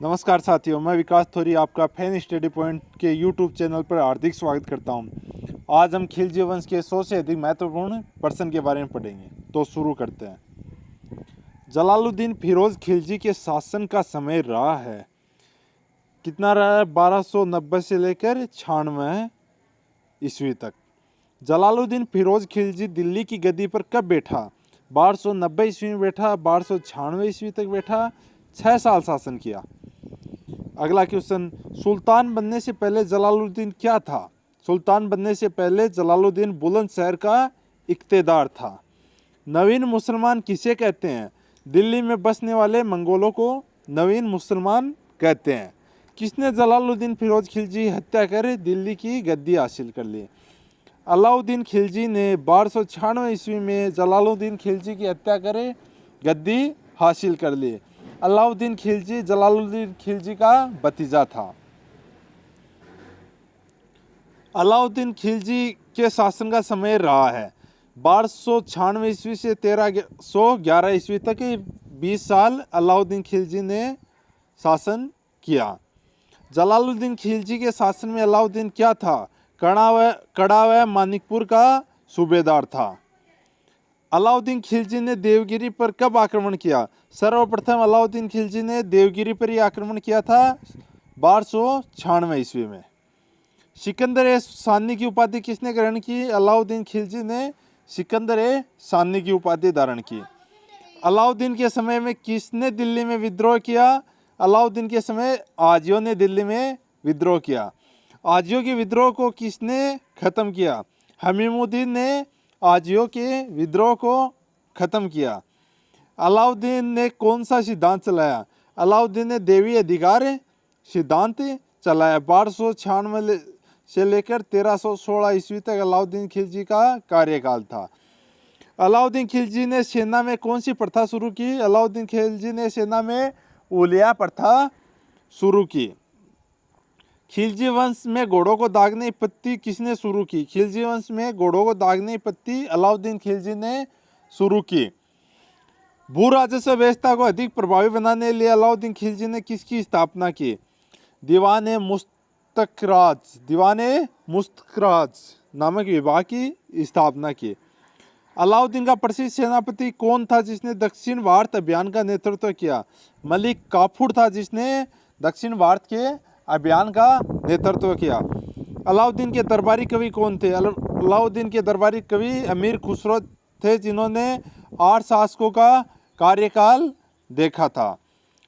नमस्कार साथियों, मैं विकास थोरी आपका फैन स्टडी पॉइंट के यूट्यूब चैनल पर हार्दिक स्वागत करता हूं। आज हम खिलजी वंश के 100 से अधिक महत्वपूर्ण पर्सन के बारे में पढ़ेंगे। तो शुरू करते हैं। जलालुद्दीन फिरोज खिलजी के शासन का समय रहा है, कितना रहा है? 1290 से लेकर 96 ईस्वी तक। जलालुद्दीन फिरोज खिलजी दिल्ली की गद्दी पर कब बैठा? 1290 ईस्वी में बैठा, 1296 ईस्वी तक बैठा, 6 साल शासन किया। अगला क्वेश्चन, सुल्तान बनने से पहले जलालुद्दीन क्या था? सुल्तान बनने से पहले जलालुद्दीन बुलंदशहर का इख्तेदार था। नवीन मुसलमान किसे कहते हैं? दिल्ली में बसने वाले मंगोलों को नवीन मुसलमान कहते हैं। किसने जलालुद्दीन फिरोज खिलजी हत्या कर दिल्ली की गद्दी हासिल कर ली? अलाउद्दीन खिलजी ने 1296 ईस्वी में जलालुद्दीन खिलजी की हत्या कर गद्दी हासिल कर ली। अलाउद्दीन खिलजी जलालुद्दीन खिलजी का भतीजा था। अलाउद्दीन खिलजी के शासन का समय रहा है 1296 ईस्वी से 1311 ईस्वी तक। 20 साल अलाउद्दीन खिलजी ने शासन किया। जलालुद्दीन खिलजी के शासन में अलाउद्दीन क्या था? कड़ा व मानिकपुर का सूबेदार था। अलाउद्दीन खिलजी ने देवगिरी पर कब आक्रमण किया? सर्वप्रथम अलाउद्दीन खिलजी ने देवगिरी पर ही आक्रमण किया था 1296 ईस्वी में। सिकंदर ए सानी की उपाधि किसने ग्रहण की? अलाउद्दीन खिलजी ने सिकंदर ए सानी की उपाधि धारण की। अलाउद्दीन के समय में किसने दिल्ली में विद्रोह किया? अलाउद्दीन के समय आजियों ने दिल्ली में विद्रोह किया। आजियों के विद्रोह को किसने खत्म किया? हमीमुद्दीन ने आजियों के विद्रोह को खत्म किया। अलाउद्दीन ने कौन सा सिद्धांत चलाया? अलाउद्दीन ने देवी अधिकार सिद्धांत चलाया। 1296 से लेकर 1316 ईस्वी तक अलाउद्दीन खिलजी का कार्यकाल था। अलाउद्दीन खिलजी ने सेना में कौन सी प्रथा शुरू की? अलाउद्दीन खिलजी ने सेना में उलिया प्रथा शुरू की। खिलजी वंश में घोड़ों को दागने की पद्धति किसने शुरू की? खिलजी वंश में घोड़ों को दागने की पद्धति अलाउद्दीन खिलजी ने शुरू की। भू राजस्व व्यवस्था को अधिक प्रभावी बनाने के लिए अलाउद्दीन खिलजी ने किसकी स्थापना की? दीवान-ए मुस्तखराज नामक विभाग की स्थापना की। अलाउद्दीन का प्रसिद्ध सेनापति कौन था जिसने दक्षिण भारत अभियान का नेतृत्व किया? मलिक काफूर था जिसने दक्षिण भारत के अभियान का नेतृत्व किया। अलाउद्दीन के दरबारी कवि कौन थे? अलाउद्दीन के दरबारी कवि अमीर खुसरो थे जिन्होंने 8 शासकों का कार्यकाल देखा था।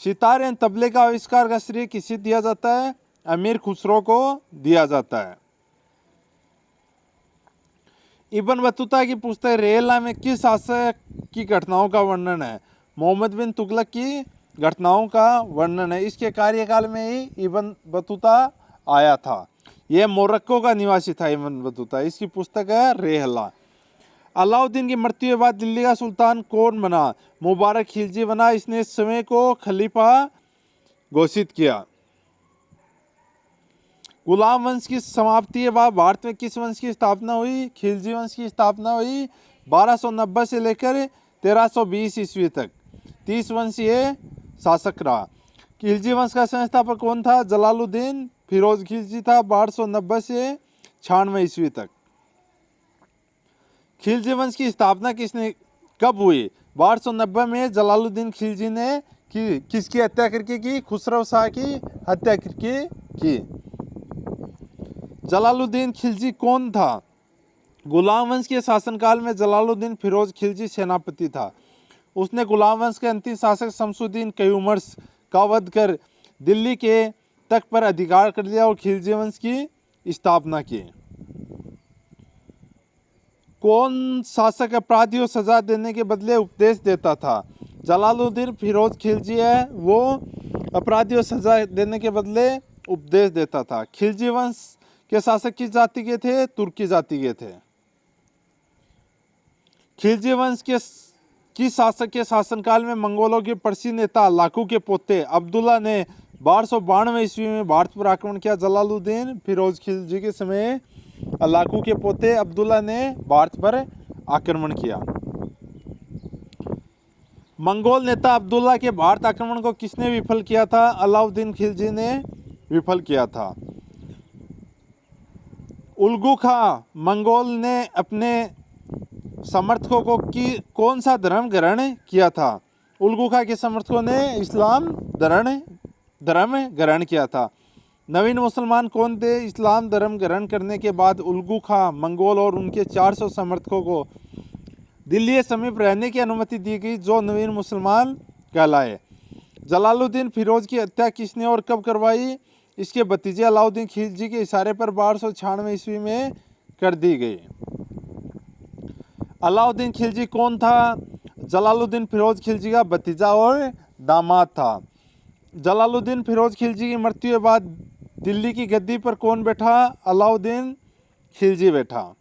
सितार एवं तबले का आविष्कार का श्रेय किसे दिया जाता है? अमीर खुसरो को दिया जाता है। इब्न बतूता की पुस्तक रेहला में किस शासक की घटनाओं का वर्णन है? मोहम्मद बिन तुगलक की घटनाओं का वर्णन है। इसके कार्यकाल में ही इब्न बतूता आया था। यह मोरक्को का निवासी था इब्न बतूता। इसकी पुस्तक है रेहला। अलाउद्दीन की मृत्यु के बाद दिल्ली का सुल्तान कौन बना? मुबारक खिलजी बना। इसने समय को खलीफा घोषित किया। गुलाम वंश की समाप्ति के बाद भारत में किस वंश की स्थापना हुई? खिलजी वंश की स्थापना हुई 1290 से लेकर 1320 ईस्वी तक। 30 वंशीय शासक रहा। खिलजी वंश का संस्थापक कौन था? जलालुद्दीन फिरोज खिलजी था 1290 से 96 ईस्वी तक। खिलजी वंश की स्थापना किसने कब हुई? 1290 में जलालुद्दीन खिलजी ने किसकी हत्या करके की? खुसरो शाह की हत्या करके की। जलालुद्दीन खिलजी कौन था? गुलाम वंश के शासनकाल में जलालुद्दीन फिरोज खिलजी सेनापति था। उसने गुलाम वंश के अंतिम शासक शमसुद्दीन कयूमर्स का वध कर दिल्ली के तख्त पर अधिकार कर लिया और खिलजी वंश की स्थापना की। कौन शासक अपराधियों को सजा देने के बदले उपदेश देता था? जलालुद्दीन फिरोज खिलजी है, वो अपराधियों को सजा देने के बदले उपदेश देता था। खिलजी वंश के शासक किस जाति के थे? तुर्की जाति के थे। खिलजी वंश के शासक के शासनकाल में मंगोलों के प्रसिद्ध नेता लाकू के पोते अब्दुल्ला ने 1292 ईस्वी में भारत पर आक्रमण किया। जलालुद्दीन फिरोज खिलजी के समय लाकू के पोते अब्दुल्ला ने भारत पर आक्रमण किया। मंगोल नेता अब्दुल्ला के भारत आक्रमण को किसने विफल किया था? अलाउद्दीन खिलजी ने विफल किया था। उल्गू खां मंगोल ने अपने समर्थकों को कौन सा धर्म ग्रहण किया था? उल्गू खां के समर्थकों ने इस्लाम धर्म ग्रहण किया था। नवीन मुसलमान कौन थे? इस्लाम धर्म ग्रहण करने के बाद उल्गू खां मंगोल और उनके 400 समर्थकों को दिल्ली के समीप रहने की अनुमति दी गई, जो नवीन मुसलमान कहलाए। जलालुद्दीन फिरोज की हत्या किसने और कब करवाई? इसके भतीजे अलाउद्दीन खिलजी के इशारे पर 1296 ईस्वी में कर दी गई। अलाउद्दीन खिलजी कौन था? जलालुद्दीन फिरोज खिलजी का भतीजा और दामाद था। जलालुद्दीन फिरोज खिलजी की मृत्यु के बाद दिल्ली की गद्दी पर कौन बैठा? अलाउद्दीन खिलजी बैठा।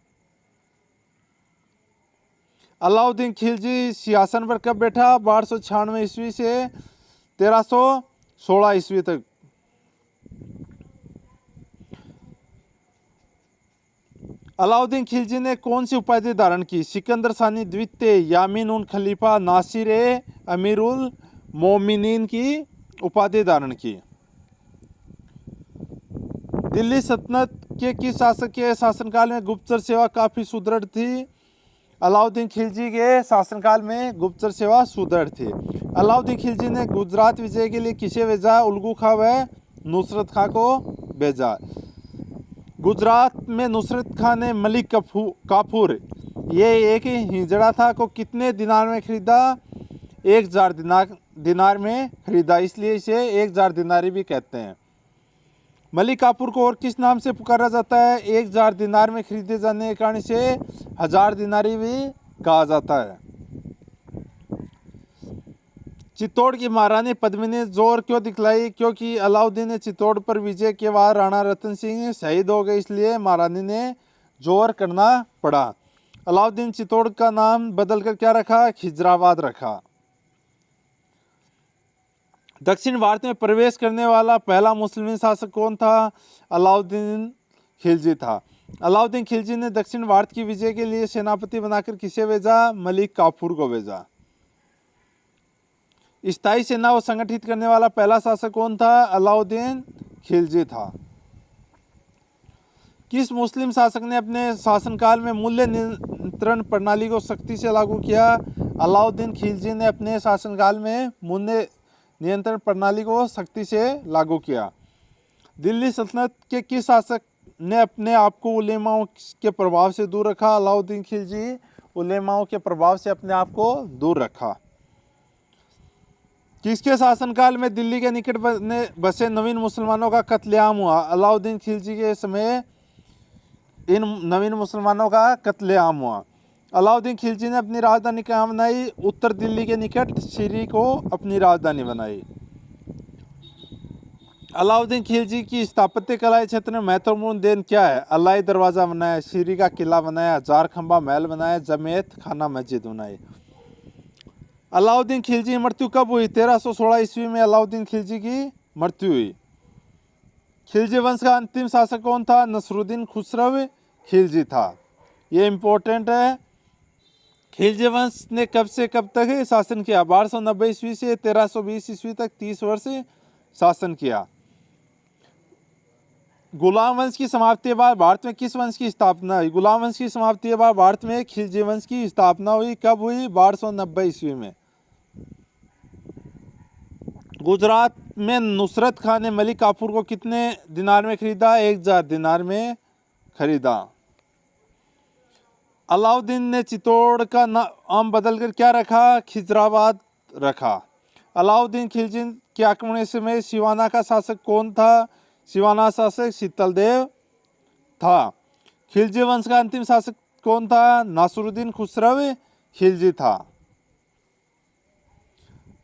अलाउद्दीन खिलजी सिंहासन पर कब बैठा? 1296 ईस्वी से 1316 ईस्वी तक। अलाउद्दीन खिलजी ने कौन सी उपाधि धारण की? सिकंदर सानी द्वितीय, यामीन उन खलीफा, नासिर ए अमीरुल मोमिनीन की उपाधि धारण की। दिल्ली सल्तनत के किस शासक के शासनकाल में गुप्तचर सेवा काफी सुदृढ़ थी? अलाउद्दीन खिलजी के शासनकाल में गुप्तचर सेवा सुदृढ़ थी। अलाउद्दीन खिलजी ने गुजरात विजय के लिए किसे भेजा? उल्गू खां व नुसरत खां को भेजा। गुजरात में नुसरत खां ने मलिक काफूर, ये एक हिजड़ा था, को कितने दिनार में खरीदा? 1000 दिनार में खरीदा, इसलिए इसे 1000 दिनारी भी कहते हैं। मलिक काफूर को और किस नाम से पुकारा जाता है? 1000 दिनार में खरीदे जाने के कारण इसे 1000 दिनारी भी कहा जाता है। चित्तौड़ की महारानी पद्मिनी ने जोर क्यों दिखलाई? क्योंकि अलाउद्दीन ने चित्तौड़ पर विजय के बाद राणा रतन सिंह शहीद हो गए, इसलिए महारानी ने जोर करना पड़ा। अलाउद्दीन चित्तौड़ का नाम बदलकर क्या रखा? खिजराबाद रखा। दक्षिण भारत में प्रवेश करने वाला पहला मुस्लिम शासक कौन था? अलाउद्दीन खिलजी था। अलाउद्दीन खिलजी ने दक्षिण भारत की विजय के लिए सेनापति बनाकर किसे भेजा? मलिक काफूर को भेजा। स्थायी सेना को संगठित करने वाला पहला शासक कौन था? अलाउद्दीन खिलजी था। किस मुस्लिम शासक ने अपने शासनकाल में मूल्य नियंत्रण प्रणाली को सख्ती से लागू किया? अलाउद्दीन खिलजी ने अपने शासनकाल में मूल्य नियंत्रण प्रणाली को सख्ती से लागू किया। दिल्ली सल्तनत के किस शासक ने अपने आप को उलेमाओं के प्रभाव से दूर रखा? अलाउद्दीन खिलजी उलेमाओं के प्रभाव से अपने आप को दूर रखा। किसके शासनकाल में दिल्ली के निकट बसे नवीन मुसलमानों का कत्लेआम हुआ? अलाउद्दीन खिलजी के समय इन नवीन मुसलमानों का कत्लेआम हुआ। अलाउद्दीन खिलजी ने अपनी राजधानी कहाँ बनाई? उत्तर दिल्ली के निकट सीरी को अपनी राजधानी बनाई। अलाउद्दीन खिलजी की स्थापत्य कला क्षेत्र में महत्वपूर्ण देन क्या है? अलाई दरवाजा बनाया, सीरी का किला बनाया, जारखंबा महल बनाया, जमेत खाना मस्जिद बनाई। अलाउद्दीन खिलजी की मृत्यु कब हुई? 1316 ईस्वी में अलाउद्दीन खिलजी की मृत्यु हुई। खिलजी वंश का अंतिम शासक कौन था? नसरुद्दीन खुसरो खिलजी था। ये इंपॉर्टेंट है। खिलजी वंश ने कब से कब तक शासन किया? 1290 ईस्वी से 1320 ईस्वी तक 30 वर्ष शासन किया। गुलाम वंश की समाप्ति के बाद भारत में किस वंश की स्थापना हुई? गुलाम वंश की समाप्ति के बाद भारत में खिलजी वंश की स्थापना हुई। कब हुई? 1290 ईस्वी में। गुजरात में नुसरत खां ने मलिक काफूर को कितने दिनार में खरीदा? 1000 दिनार में खरीदा। अलाउद्दीन ने चित्तौड़ का नाम बदलकर क्या रखा? खिजराबाद रखा। अलाउद्दीन खिलजी के आक्रमण के समय सिवाना का शासक कौन था? सिवाना शासक शीतलदेव था। खिलजी वंश का अंतिम शासक कौन था? नासरुद्दीन खुसरो खिलजी था।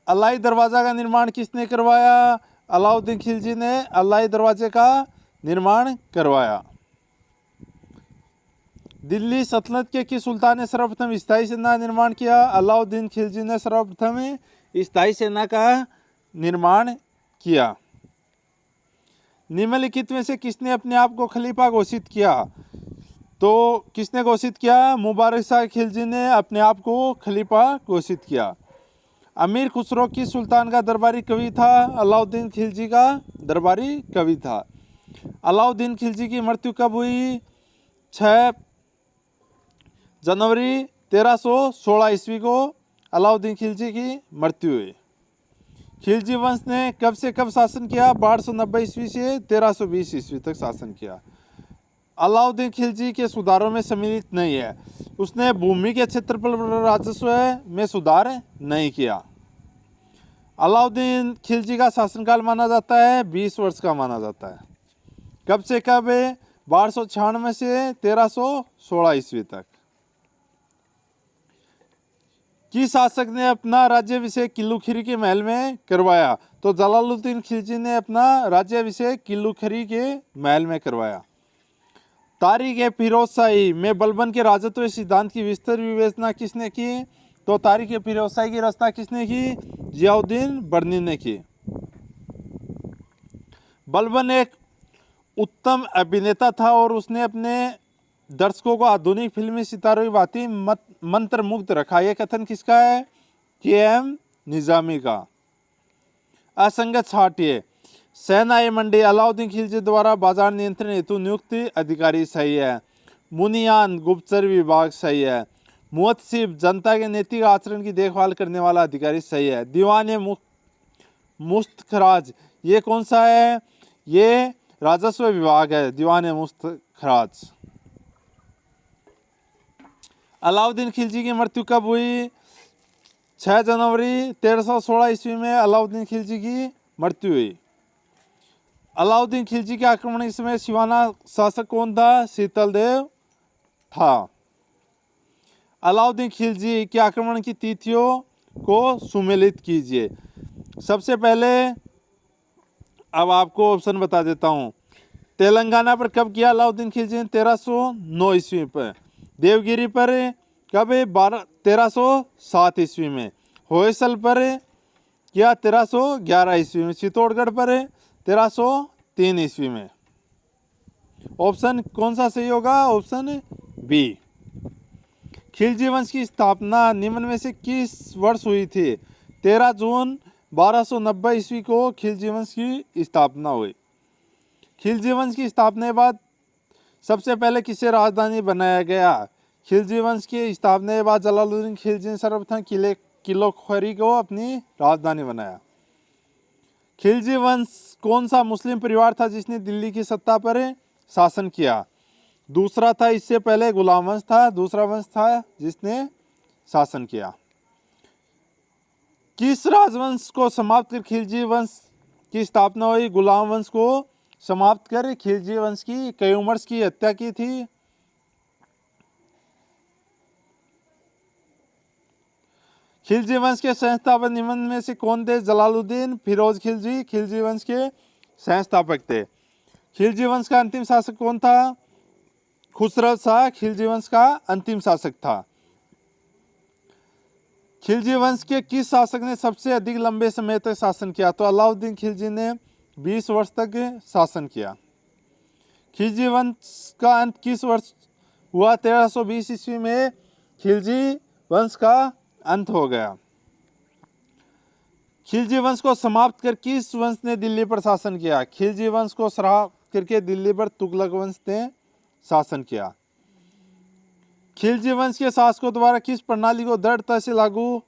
अलाई दरवाजा का निर्माण किसने करवाया? अलाउद्दीन खिलजी ने अलाई दरवाजे का निर्माण करवाया। दिल्ली सल्तनत के किस सुल्तान ने सर्वप्रथम स्थायी सेना का निर्माण किया? अलाउद्दीन खिलजी ने सर्वप्रथम स्थायी सेना का निर्माण किया। निम्नलिखित में से किसने अपने आप को खलीफा घोषित किया? तो किसने घोषित किया? मुबारक शाह खिलजी ने अपने आप को खलीफा घोषित किया। अमीर खुसरो की सुल्तान का दरबारी कवि था, अलाउद्दीन खिलजी का दरबारी कवि था। अलाउद्दीन खिलजी की मृत्यु कब हुई? 6 जनवरी 1316 ईस्वी को अलाउद्दीन खिलजी की मृत्यु हुई। खिलजी वंश ने कब से कब शासन किया? 1290 ईस्वी से 1320 ईस्वी तक शासन किया। अलाउद्दीन खिलजी के सुधारों में सम्मिलित नहीं है। उसने भूमि के क्षेत्रफल राजस्व में सुधार नहीं किया। अलाउद्दीन खिलजी का शासनकाल माना जाता है 20 वर्ष का माना जाता है। कब से कब? 1296 से 1316 ईस्वी तक। किस शासक ने अपना राज्याभिषेक किल्लूखीरी के महल में करवाया? तो जलालुद्दीन खिलजी ने अपना राज्याभिषेक किल्लूखीरी के महल में करवाया। तारीख फिरोज शाही में बलबन के राजत्व सिद्धांत की विस्तार विवेचना किसने की? तो तारीख फिरोज शाही की रचना किसने की? जियाउद्दीन बर्नी ने की। बलबन एक उत्तम अभिनेता था और उसने अपने दर्शकों को आधुनिक फिल्मी सितारों की भांति मंत्रमुग्ध रखा। यह कथन किसका है? के.एम. निजामी का। असंगत छाटिए। सेनाई मंडी अलाउद्दीन खिलजी द्वारा बाजार नियंत्रण हेतु नियुक्त अधिकारी सही है। मुनियान गुप्तचर विभाग सही है। मुअत्तसिब जनता के नैतिक आचरण की देखभाल करने वाला अधिकारी सही है। दीवान मुस्तखराज ये कौन सा है? ये राजस्व विभाग है, दीवान मुस्तखराज। अलाउद्दीन खिलजी की मृत्यु कब हुई? 6 जनवरी 1316 ईस्वी में अलाउद्दीन खिलजी की मृत्यु हुई। अलाउद्दीन खिलजी के आक्रमण के समय सिवाना शासक कौन था? शीतलदेव था। अलाउद्दीन खिलजी के आक्रमण की तिथियों को सुमेलित कीजिए। सबसे पहले अब आपको ऑप्शन बता देता हूं। तेलंगाना पर कब किया अलाउद्दीन खिलजी ने? 1309 ईस्वी पर। देवगिरी पर कब? 1307 ईस्वी में। होयसल पर किया 1311 ईस्वी में। चित्तौड़गढ़ पर 1303 ईस्वी में। ऑप्शन कौन सा सही होगा? Option B. खिलजी वंश की स्थापना निम्न में से किस वर्ष हुई थी? 13 जून 1290 ईस्वी को खिलजी वंश की स्थापना हुई। खिलजी वंश की स्थापना के बाद सबसे पहले किसे राजधानी बनाया गया? खिलजी वंश की स्थापना के बाद जलालुद्दीन खिलजी ने सर्वप्रथम किल्लूखीरी को अपनी राजधानी बनाया। खिलजी वंश कौन सा मुस्लिम परिवार था जिसने दिल्ली की सत्ता पर शासन किया? दूसरा था, इससे पहले गुलाम वंश था। दूसरा वंश था जिसने शासन किया। किस राजवंश को समाप्त कर खिलजी वंश की स्थापना हुई? गुलाम वंश को समाप्त कर खिलजी वंश की कयूमर्स की हत्या की थी। खिलजी वंश के संस्थापक निम्न में से कौन थे? जलालुद्दीन फिरोज खिलजी खिलजी वंश के संस्थापक थे। खिलजी वंश का अंतिम शासक कौन था? खुसरो शाह खिलजी वंश का अंतिम शासक था। खिलजी वंश के किस शासक ने सबसे अधिक लंबे समय तक शासन किया? तो अलाउद्दीन खिलजी ने 20 वर्ष तक शासन किया। खिलजी वंश का अंत किस वर्ष हुआ? 1320 ईस्वी में खिलजी वंश का अंत हो गया। खिलजी वंश को समाप्त कर किस वंश ने दिल्ली पर शासन किया? खिलजी वंश को समाप्त करके दिल्ली पर तुगलक वंश ने शासन किया। खिलजी वंश के शासकों द्वारा किस प्रणाली को दृढ़ता से लागू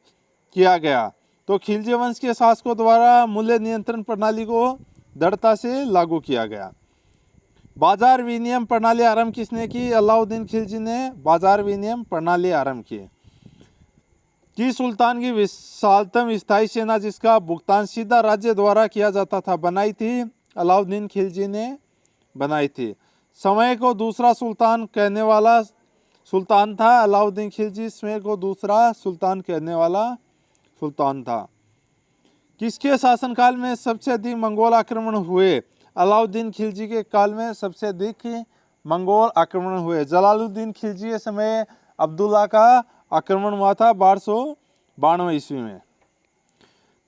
किया गया? तो खिलजी वंश के शासकों द्वारा मूल्य नियंत्रण प्रणाली को दृढ़ता से लागू किया गया। बाजार विनिमय प्रणाली आरंभ किसने की? अलाउद्दीन खिलजी ने बाजार विनिमय प्रणाली आरंभ की। कि सुल्तान की विशालतम स्थायी सेना जिसका भुगतान सीधा राज्य द्वारा किया जाता था बनाई थी? अलाउद्दीन खिलजी ने बनाई थी। समय को दूसरा सुल्तान कहने वाला सुल्तान था अलाउद्दीन खिलजी। समय को दूसरा सुल्तान कहने वाला सुल्तान था। किसके शासनकाल में सबसे अधिक मंगोल आक्रमण हुए? अलाउद्दीन खिलजी के काल में सबसे अधिक मंगोल आक्रमण हुए। जलालुद्दीन खिलजी के समय अब्दुल्ला का आक्रमण हुआ था 1292 ईस्वी में।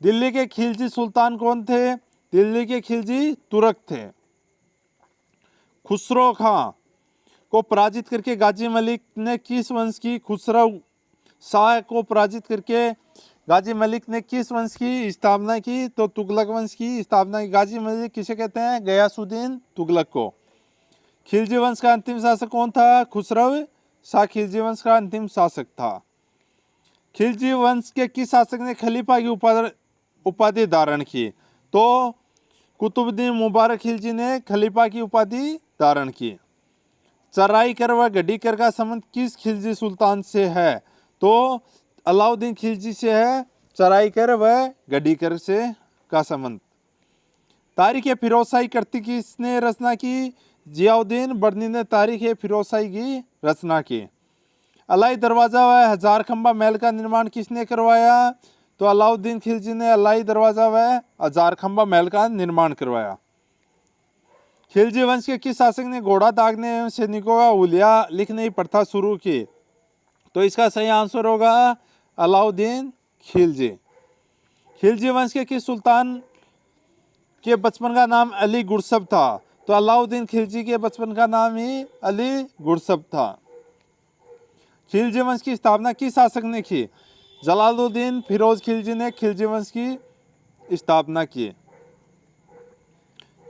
दिल्ली के खिलजी सुल्तान कौन थे? दिल्ली के खिलजी तुर्क थे। खुसरो खां को पराजित करके गाजी मलिक ने किस वंश की? खुसरो शाह को पराजित करके गाजी मलिक ने किस वंश की स्थापना की? तो तुगलक वंश की स्थापना की। गाजी मलिक किसे कहते हैं? गयासुद्दीन तुगलक को। खिलजी वंश का अंतिम शासक कौन था? खुसरव शाह खिलजी वंश का अंतिम शासक था। खिलजी वंश के किस शासक ने खलीफा की उपाधि धारण की? तो कुतुबुद्दीन मुबारक खिलजी ने खलीफा की उपाधि धारण की। चराईकर व गढ़ीकर का संबंध किस खिलजी सुल्तान से है? तो अलाउद्दीन खिलजी से है चराईकर व गढ़ीकर से का संबंध। तारीख फिरोजशाही कृति किसने रचना की? जियाउद्दीन बर्नी ने तारीख फिरोजशाही की रचना की। अलाई दरवाजा व हजार खंबा महल का निर्माण किसने करवाया? तो अलाउद्दीन खिलजी ने अलाई दरवाजा व हजार खंबा महल का निर्माण करवाया। खिलजी वंश के किस शासक ने घोड़ा दागने एवं सैनिकों का हुलिया लिखने की प्रथा शुरू की? तो इसका सही आंसर होगा अलाउद्दीन खिलजी। खिलजी वंश के किस सुल्तान के बचपन का नाम अली गुरसब था? तो अलाउद्दीन खिलजी के बचपन का नाम ही अली गुरसब था। खिलजी वंश की स्थापना किस शासक ने की? जलालुद्दीन फिरोज खिलजी ने खिलजी वंश की स्थापना की।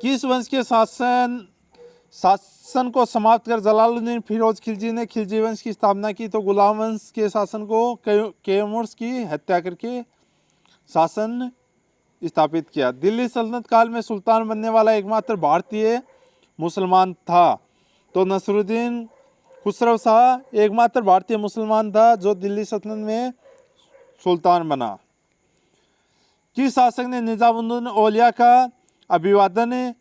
किस वंश के शासन को समाप्त कर जलालुद्दीन फिरोज खिलजी ने खिलजी वंश की स्थापना की? तो गुलाम वंश के शासन को कैमूर्स की हत्या करके शासन स्थापित किया। दिल्ली सल्तनत काल में सुल्तान बनने वाला एकमात्र भारतीय मुसलमान था? तो नसरुद्दीन खुसरो शाह एकमात्र भारतीय मुसलमान था जो दिल्ली सल्तनत में सुल्तान बना। किस शासक ने निजामुद्दीन औलिया का अभिवादन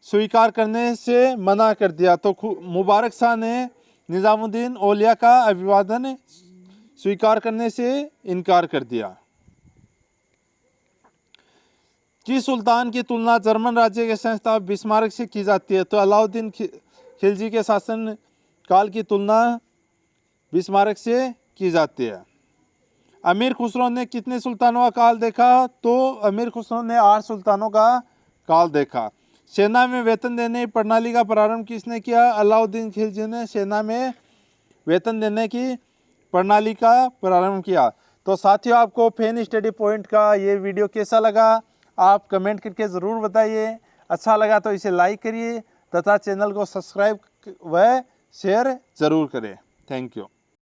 स्वीकार करने से मना कर दिया? तो मुबारक शाह ने निजामुद्दीन औलिया का अभिवादन स्वीकार करने से इनकार कर दिया। किस सुल्तान की तुलना जर्मन राज्य के संस्थापक बिस्मार्क से की जाती है? तो अलाउद्दीन खिलजी के शासन काल की तुलना बिस्मार्क से की जाती है। अमीर खुसरो ने कितने सुल्तानों का काल देखा? तो अमीर खुसरो ने 8 सुल्तानों का काल देखा। सेना में वेतन देने की प्रणाली का प्रारंभ किसने किया? अलाउद्दीन खिलजी ने सेना में वेतन देने की प्रणाली का प्रारंभ किया। तो साथियों, आपको फेन स्टडी पॉइंट का ये वीडियो कैसा लगा आप कमेंट करके ज़रूर बताइए। अच्छा लगा तो इसे लाइक करिए तथा चैनल को सब्सक्राइब व शेयर ज़रूर करें। Thank you.